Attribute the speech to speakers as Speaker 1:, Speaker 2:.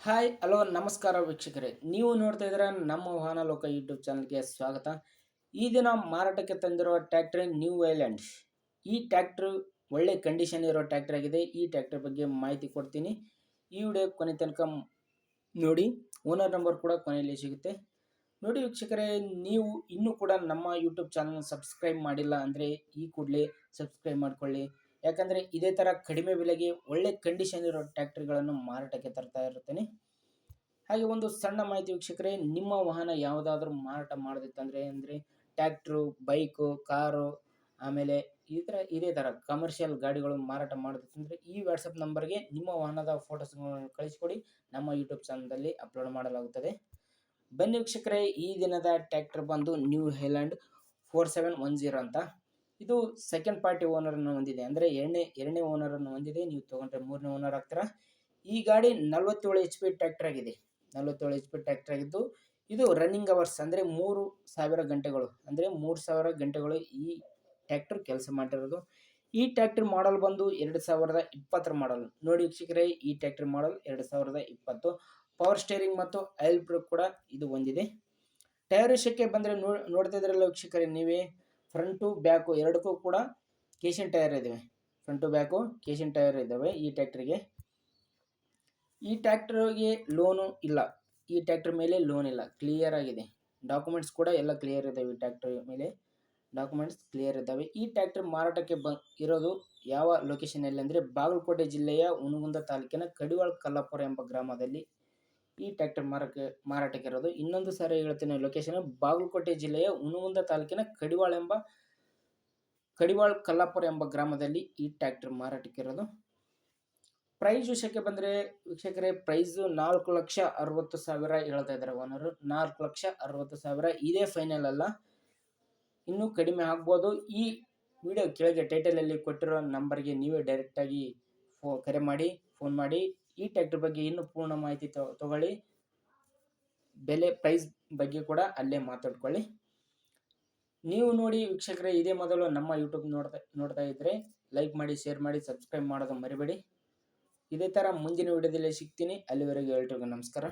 Speaker 1: Hi hello ನಮಸ್ಕಾರ ವೀಕ್ಷಕರೇ, ನೀವು ನೋಡ್ತಾ ಇದ್ದೀರಾ ನಮ್ಮ ವಾಹನ ಲೋಕ ಯೂಟ್ಯೂಬ್ ಚಾನಲ್ಗೆ ಸ್ವಾಗತ. ಈ ದಿನ ಮಾರಾಟಕ್ಕೆ ತಂದಿರುವ ಟ್ರ್ಯಾಕ್ಟರ್ ನ್ಯೂ ವೈಲ್ಯಾಂಡ್. ಈ ಟ್ರ್ಯಾಕ್ಟರ್ ಒಳ್ಳೆ ಕಂಡೀಷನ್ ಇರೋ ಟ್ರ್ಯಾಕ್ಟರ್ ಆಗಿದೆ. ಈ ಟ್ರ್ಯಾಕ್ಟರ್ ಬಗ್ಗೆ ಮಾಹಿತಿ ಕೊಡ್ತೀನಿ. ಈ ವಿಡಿಯೋ ಕೊನೆ ತನಕ ನೋಡಿ. ಓನರ್ ನಂಬರ್ ಕೂಡ ಕೊನೆಯಲ್ಲಿ ಸಿಗುತ್ತೆ. ನೋಡಿ ವೀಕ್ಷಕರೇ, ನೀವು ಇನ್ನೂ ಕೂಡ ನಮ್ಮ ಯೂಟ್ಯೂಬ್ ಚಾನಲ್ ಸಬ್ಸ್ಕ್ರೈಬ್ ಮಾಡಿಲ್ಲ ಅಂದರೆ ಈ ಕೂಡಲೇ ಸಬ್ಸ್ಕ್ರೈಬ್ ಮಾಡಿಕೊಳ್ಳಿ. ಯಾಕಂದರೆ ಇದೇ ಥರ ಕಡಿಮೆ ಬೆಲೆಗೆ ಒಳ್ಳೆ ಕಂಡೀಷನ್ ಇರೋ ಟ್ರ್ಯಾಕ್ಟರ್ಗಳನ್ನು ಮಾರಾಟಕ್ಕೆ ತರ್ತಾ ಇರುತ್ತೇನೆ. ಹಾಗೆ ಒಂದು ಸಣ್ಣ ಮಾಹಿತಿ ವೀಕ್ಷಕರೇ, ನಿಮ್ಮ ವಾಹನ ಯಾವುದಾದ್ರೂ ಮಾರಾಟ ಮಾಡೋದಿತ್ತಂದರೆ ಟ್ರ್ಯಾಕ್ಟ್ರು, ಬೈಕು, ಕಾರು, ಆಮೇಲೆ ಇದೇ ಥರ ಕಮರ್ಷಿಯಲ್ ಗಾಡಿಗಳು ಮಾರಾಟ ಮಾಡೋದಿತ್ತಂದರೆ ಈ ವಾಟ್ಸಪ್ ನಂಬರ್ಗೆ ನಿಮ್ಮ ವಾಹನದ ಫೋಟೋಸ್ಗಳನ್ನು ಕಳಿಸಿಕೊಡಿ. ನಮ್ಮ ಯೂಟ್ಯೂಬ್ ಚಾನಲ್ನಲ್ಲಿ ಅಪ್ಲೋಡ್ ಮಾಡಲಾಗುತ್ತದೆ. ಬನ್ನಿ ವೀಕ್ಷಕರೇ, ಈ ದಿನದ ಟ್ರ್ಯಾಕ್ಟರ್ ಬಂದು ನ್ಯೂ ಹೈಲ್ಯಾಂಡ್ 4710 ಅಂತ. ಇದು ಸೆಕೆಂಡ್ ಪಾರ್ಟಿ ಓನರನ್ನು ಹೊಂದಿದೆ, ಅಂದರೆ ಎರಡನೇ ಓನರನ್ನು ಹೊಂದಿದೆ. ನೀವು ತೊಗೊಂಡ್ರೆ ಮೂರನೇ ಓನರ್ ಆಗ್ತೀರಾ. ಈ ಗಾಡಿ 47 HP ಟ್ರ್ಯಾಕ್ಟರ್ ಆಗಿದೆ. 47 HP ಟ್ರ್ಯಾಕ್ಟರ್ ಆಗಿದ್ದು ಇದು ರನ್ನಿಂಗ್ ಅವರ್ಸ್ ಅಂದರೆ 3000 ಗಂಟೆಗಳು, ಅಂದರೆ 3000 ಗಂಟೆಗಳು ಈ ಟ್ರ್ಯಾಕ್ಟರ್ ಕೆಲಸ ಮಾಡಿರೋದು. ಈ ಟ್ರ್ಯಾಕ್ಟರ್ ಮಾಡಲ್ ಬಂದು 2020 ಮಾಡಲ್. ನೋಡಿ ವೀಕ್ಷಕರೇ, ಈ ಟ್ರ್ಯಾಕ್ಟರ್ ಮಾಡಲ್ 2020. ಪವರ್ ಸ್ಟೇರಿಂಗ್ ಮತ್ತು ಆಯಿಲ್ ಬ್ರೇಕ್ ಕೂಡ ಇದು ಹೊಂದಿದೆ. ಟೈರ್ ವಿಷಯಕ್ಕೆ ಬಂದರೆ ನೋಡ್ತಾ ಇದ್ರಲ್ಲ ವೀಕ್ಷಕರೇ ನೀವೇ, ಫ್ರಂಟು ಬ್ಯಾಕು ಎರಡಕ್ಕೂ ಕೂಡ ಕೇಶನ್ ಟೈರ್ ಇದ್ದಾವೆ. ಫ್ರಂಟು ಬ್ಯಾಕು ಕೇಶನ್ ಟೈರ್ ಇದ್ದಾವೆ ಈ ಟ್ರ್ಯಾಕ್ಟರ್ಗೆ. ಈ ಟ್ರ್ಯಾಕ್ಟರ್ಗೆ ಲೋನು ಇಲ್ಲ. ಈ ಟ್ರ್ಯಾಕ್ಟರ್ ಮೇಲೆ ಲೋನ್ ಇಲ್ಲ, ಕ್ಲಿಯರ್ ಆಗಿದೆ. ಡಾಕ್ಯುಮೆಂಟ್ಸ್ ಕೂಡ ಎಲ್ಲ ಕ್ಲಿಯರ್ ಇದ್ದಾವೆ. ಈ ಟ್ರ್ಯಾಕ್ಟರ್ ಮೇಲೆ ಡಾಕ್ಯುಮೆಂಟ್ಸ್ ಕ್ಲಿಯರ್ ಇದ್ದಾವೆ. ಈ ಟ್ರ್ಯಾಕ್ಟರ್ ಮಾರಾಟಕ್ಕೆ ಇರೋದು ಯಾವ ಲೊಕೇಶನಲ್ಲಿ ಅಂದರೆ ಬಾಗಲಕೋಟೆ ಜಿಲ್ಲೆಯ ಹುನಗುಂದ ತಾಲೂಕಿನ ಕಡಿವಾಳ ಕಲ್ಲಾಪುರ ಎಂಬ ಗ್ರಾಮದಲ್ಲಿ ಈ ಟ್ರ್ಯಾಕ್ಟರ್ ಮಾರಾಟಕ್ಕೆ ಇರೋದು. ಇನ್ನೊಂದು ಸಾರಿ ಹೇಳ್ತೀನಿ, ಲೊಕೇಶನ್ ಬಾಗಲಕೋಟೆ ಜಿಲ್ಲೆಯ ಹುನಗುಂದ ತಾಲೂಕಿನ ಕಡಿವಾಳ ಕಲ್ಲಾಪುರ ಎಂಬ ಗ್ರಾಮದಲ್ಲಿ ಈ ಟ್ರ್ಯಾಕ್ಟರ್ ಮಾರಾಟಕ್ಕೆ ಇರೋದು. ಪ್ರೈಸ್ ವಿಷಯಕ್ಕೆ ಬಂದರೆ ವೀಕ್ಷಕರೇ, ಪ್ರೈಸು 4,60,000 ಹೇಳ್ತಾ ಇದ್ದಾರೆ ಓನರು. 4,60,000 ಇದೇ ಫೈನಲ್ ಅಲ್ಲ, ಇನ್ನೂ ಕಡಿಮೆ ಆಗ್ಬೋದು. ಈ ವಿಡಿಯೋ ಕೆಳಗೆ ಟೈಟಲಲ್ಲಿ ಕೊಟ್ಟಿರೋ ನಂಬರ್ಗೆ ನೀವೇ ಡೈರೆಕ್ಟಾಗಿ ಫೋನ್ ಮಾಡಿ ಈ ಟ್ರ್ಯಾಕ್ಟರ್ ಬಗ್ಗೆ ಇನ್ನೂ ಪೂರ್ಣ ಮಾಹಿತಿ ತಗೊಳ್ಳಿ. ಬೆಲೆ ಪ್ರೈಸ್ ಬಗ್ಗೆ ಕೂಡ ಅಲ್ಲೇ ಮಾತಾಡ್ಕೊಳ್ಳಿ. ನೀವು ನೋಡಿ ವೀಕ್ಷಕರೇ, ಇದೇ ಮೊದಲು ನಮ್ಮ ಯೂಟ್ಯೂಬ್ ನೋಡ್ತಾ ಇದ್ದರೆ ಲೈಕ್ ಮಾಡಿ, ಶೇರ್ ಮಾಡಿ, ಸಬ್ಸ್ಕ್ರೈಬ್ ಮಾಡೋದು ಮರಿಬೇಡಿ. ಇದೇ ಥರ ಮುಂದಿನ ವಿಡಿಯೋದಲ್ಲಿ ಸಿಗ್ತೀನಿ. ಅಲ್ಲಿವರೆಗೆ ಎಲ್ರಿಗೂ ನಮಸ್ಕಾರ.